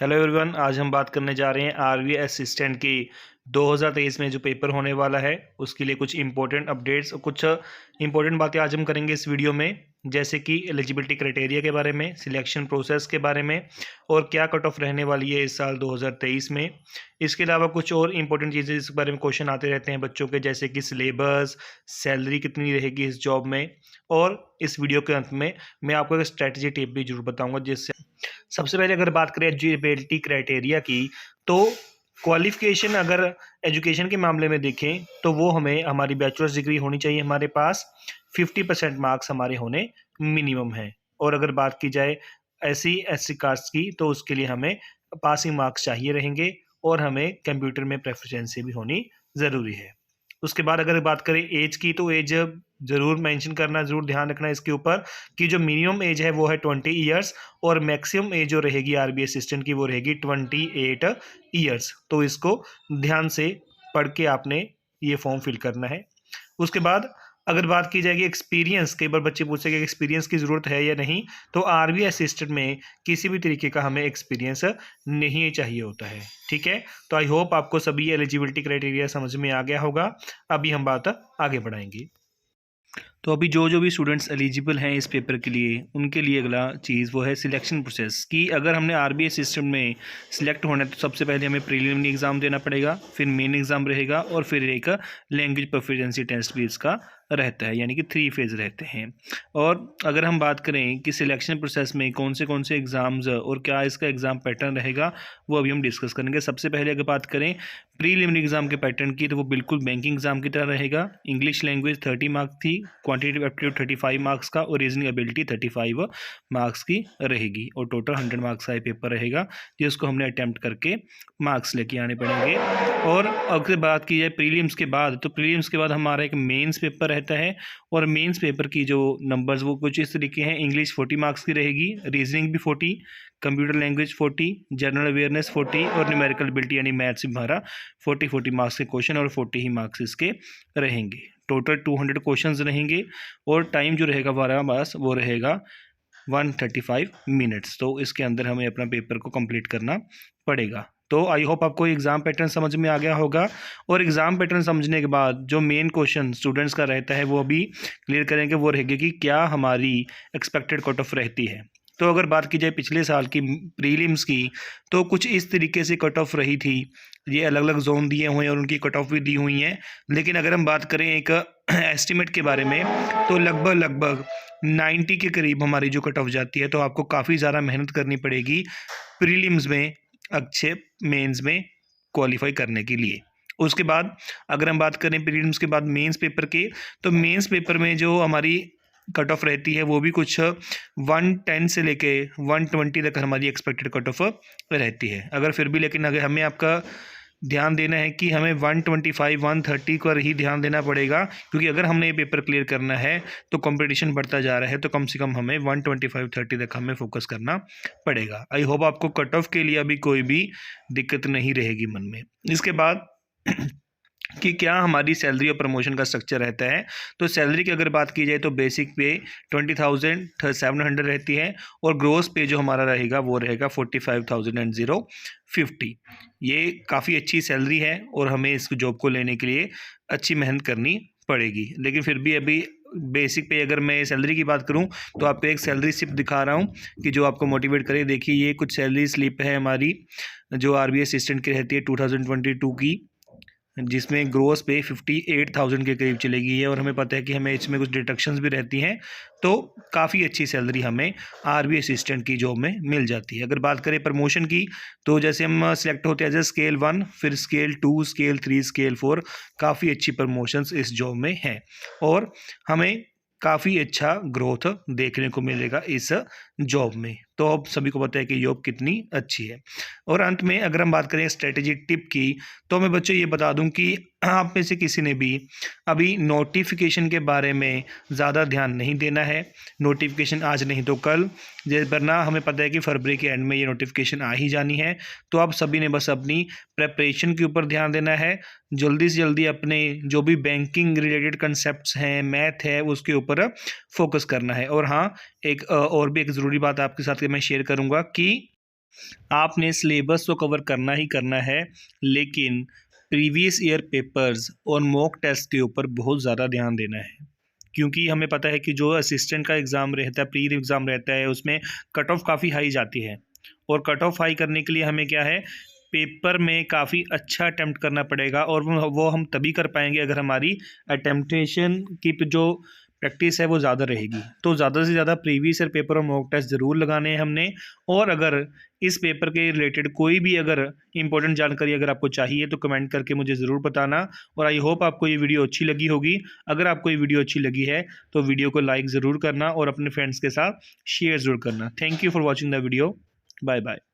Hello everyone, आज हम बात करने जा रहे हैं आरबीआई असिस्टेंट की 2023 में जो पेपर होने वाला है उसके लिए कुछ इंपॉर्टेंट अपडेट्स और कुछ इंपॉर्टेंट बातें आज हम करेंगे इस वीडियो में। जैसे कि एलिजिबिलिटी क्राइटेरिया के बारे में, सिलेक्शन प्रोसेस के बारे में और क्या कट ऑफ रहने वाली है इस साल 2023 में। इसके अलावा कुछ और इंपॉर्टेंट चीज़ें जिसके बारे में क्वेश्चन आते रहते हैं बच्चों के, जैसे कि सिलेबस, सैलरी कितनी रहेगी इस जॉब में। और इस वीडियो के अंत में मैं आपको एक स्ट्रैटेजी टिप भी जरूर बताऊंगा, जिससे सबसे पहले अगर बात करें एलिजिबिलिटी क्राइटेरिया की, तो क्वालिफिकेशन अगर एजुकेशन के मामले में देखें तो वो हमें हमारी बैचलर्स डिग्री होनी चाहिए, हमारे पास 50% मार्क्स हमारे होने मिनिमम है। और अगर बात की जाए SC कास्ट की, तो उसके लिए हमें पासिंग मार्क्स चाहिए रहेंगे और हमें कंप्यूटर में प्रेफिशिएंसी भी होनी ज़रूरी है। उसके बाद अगर बात करें एज की, तो एज ज़रूर मेंशन करना, ज़रूर ध्यान रखना इसके ऊपर कि जो मिनिमम एज है वो है 20 ईयर्स और मैक्सिमम एज जो रहेगी आरबीआई असिस्टेंट की वो रहेगी 28 ईयर्स। तो इसको ध्यान से पढ़ के आपने ये फॉर्म फिल करना है। उसके बाद अगर बात की जाएगी एक्सपीरियंस, कई बार बच्चे पूछते हैं कि एक्सपीरियंस की ज़रूरत है या नहीं, तो आरबीआई असिस्टेंट में किसी भी तरीके का हमें एक्सपीरियंस नहीं चाहिए होता है। ठीक है, तो आई होप आपको सभी एलिजिबिलिटी क्राइटेरिया समझ में आ गया होगा। अभी हम बात आगे बढ़ाएंगे। तो अभी जो जो भी स्टूडेंट्स एलिजिबल हैं इस पेपर के लिए, उनके लिए अगला चीज़ वो है सिलेक्शन प्रोसेस की। अगर हमने आरबीआई सिस्टम में सिलेक्ट होना है तो सबसे पहले हमें प्रीलिमिनरी एग्ज़ाम देना पड़ेगा, फिर मेन एग्ज़ाम रहेगा और फिर एक लैंग्वेज प्रोफिशिएंसी टेस्ट भी इसका रहता है, यानी कि 3 फेज़ रहते हैं। और अगर हम बात करें कि सिलेक्शन प्रोसेस में कौन से एग्ज़ाम्स और क्या इसका एग्ज़ाम पैटर्न रहेगा, वो अभी हम डिस्कस करेंगे। सबसे पहले अगर बात करें प्रीलिमिनरी एग्ज़ाम के पैटर्न की, तो वो बिल्कुल बैंकिंग एग्ज़ाम की तरह रहेगा। इंग्लिश लैंग्वेज 30 मार्क्स थी, क्वांटिटेटिव एप्टीट्यूड 35 मार्क्स का और रीजनिंग एबिलिटी 35 मार्क्स की रहेगी और टोटल 100 मार्क्स का ये पेपर रहेगा, जिसको हमने अटैम्प्ट करके मार्क्स लेके आने पड़ेंगे। और अगर बात की जाए प्रीलिम्स के बाद, तो प्रीलिम्स के बाद हमारा एक मेंस पेपर रहता है और मेंस पेपर की जो नंबर्स वो कुछ इस तरीके हैं। इंग्लिश 40 मार्क्स की रहेगी, रीजनिंग भी 40, कंप्यूटर लैंग्वेज 40, जनरल अवेयरनेस 40 और न्यूमेरिकल एबिलिटी यानी मैथ्स भी हमारा 40 मार्क्स के क्वेश्चन और 40 ही मार्क्स इसके रहेंगे। टोटल 200 क्वेश्चंस रहेंगे और टाइम जो रहेगा हमारा बस वो रहेगा 135 मिनट्स। तो इसके अंदर हमें अपना पेपर को कंप्लीट करना पड़ेगा। तो आई होप आपको एग्ज़ाम पैटर्न समझ में आ गया होगा। और एग्ज़ाम पैटर्न समझने के बाद जो मेन क्वेश्चन स्टूडेंट्स का रहता है वो अभी क्लियर करेंगे, वो रहेगी कि क्या हमारी एक्सपेक्टेड कट ऑफ रहती है। तो अगर बात की जाए पिछले साल की प्रीलिम्स की, तो कुछ इस तरीके से कट ऑफ रही थी। ये अलग अलग जोन दिए हुए हैं और उनकी कट ऑफ भी दी हुई हैं। लेकिन अगर हम बात करें एक एस्टिमेट के बारे में, तो लगभग 90 के करीब हमारी जो कट ऑफ जाती है। तो आपको काफ़ी ज़्यादा मेहनत करनी पड़ेगी प्रीलिम्स में अच्छे मेंस में क्वालिफाई करने के लिए। उसके बाद अगर हम बात करें प्रीलिम्स के बाद मेंस पेपर के, तो मेंस पेपर में जो हमारी कट ऑफ रहती है वो भी कुछ 110 से लेके 120 तक हमारी एक्सपेक्टेड कट ऑफ रहती है। अगर फिर भी, लेकिन अगर हमें आपका ध्यान देना है कि हमें 125 130 पर ही ध्यान देना पड़ेगा, क्योंकि अगर हमने ये पेपर क्लियर करना है तो कंपटीशन बढ़ता जा रहा है। तो कम से कम हमें 125 30 तक हमें फोकस करना पड़ेगा। आई होप आपको कट ऑफ के लिए अभी कोई भी दिक्कत नहीं रहेगी मन में। इसके बाद कि क्या हमारी सैलरी और प्रमोशन का स्ट्रक्चर रहता है, तो सैलरी की अगर बात की जाए तो बेसिक पे 20,700 रहती है और ग्रोस पे जो हमारा रहेगा वो रहेगा 45,050। ये काफ़ी अच्छी सैलरी है और हमें इस जॉब को लेने के लिए अच्छी मेहनत करनी पड़ेगी। लेकिन फिर भी अभी बेसिक पे अगर मैं सैलरी की बात करूं तो आपको एक सैलरी स्लिप दिखा रहा हूं कि जो आपको मोटिवेट करे। देखिए, ये कुछ सैलरी स्लिप है हमारी जो आरबीआई असिस्टेंट की रहती है 2022 की, जिसमें ग्रोस पे 58,000 के करीब चलेगी है। और हमें पता है कि हमें इसमें कुछ डिडक्शंस भी रहती हैं, तो काफ़ी अच्छी सैलरी हमें आरबीआई असिस्टेंट की जॉब में मिल जाती है। अगर बात करें प्रमोशन की, तो जैसे हम सिलेक्ट होते हैं एज स्केल 1, फिर स्केल 2, स्केल 3, स्केल 4, काफ़ी अच्छी प्रमोशंस इस जॉब में हैं और हमें काफ़ी अच्छा ग्रोथ देखने को मिलेगा इस जॉब में। तो अब सभी को पता है कि जॉब कितनी अच्छी है। और अंत में अगर हम बात करें स्ट्रेटेजी टिप की, तो मैं बच्चों ये बता दूं कि आप में से किसी ने भी अभी नोटिफिकेशन के बारे में ज़्यादा ध्यान नहीं देना है। नोटिफिकेशन आज नहीं तो कल, वरना हमें पता है कि फरवरी के एंड में ये नोटिफिकेशन आ ही जानी है। तो आप सभी ने बस अपनी प्रेपरेशन के ऊपर ध्यान देना है। जल्दी से जल्दी अपने जो भी बैंकिंग रिलेटेड कंसेप्ट्स हैं, मैथ है, उसके ऊपर फोकस करना है। और हाँ, एक और भी एक ज़रूरी बात आपके साथ मैं शेयर करूँगा कि आपने सिलेबस तो कवर करना ही करना है, लेकिन प्रीवियस ईयर पेपर्स और मॉक टेस्ट के ऊपर बहुत ज़्यादा ध्यान देना है, क्योंकि हमें पता है कि जो असिस्टेंट का एग्ज़ाम रहता है, प्री एग्ज़ाम रहता है, उसमें कट ऑफ काफ़ी हाई जाती है और कट ऑफ हाई करने के लिए हमें क्या है, पेपर में काफ़ी अच्छा अटैम्प्ट करना पड़ेगा और वो हम तभी कर पाएंगे अगर हमारी अटैम्प्टेशन की जो प्रैक्टिस है वो ज़्यादा रहेगी। तो ज़्यादा से ज़्यादा प्रीवियस ईयर पेपर और मॉक टेस्ट ज़रूर लगाने हैं हमने। और अगर इस पेपर के रिलेटेड कोई भी अगर इंपॉर्टेंट जानकारी अगर आपको चाहिए तो कमेंट करके मुझे ज़रूर बताना। और आई होप आपको ये वीडियो अच्छी लगी होगी। अगर आपको ये वीडियो अच्छी लगी है तो वीडियो को लाइक ज़रूर करना और अपने फ्रेंड्स के साथ शेयर ज़रूर करना। Thank you for watching the video. Bye bye.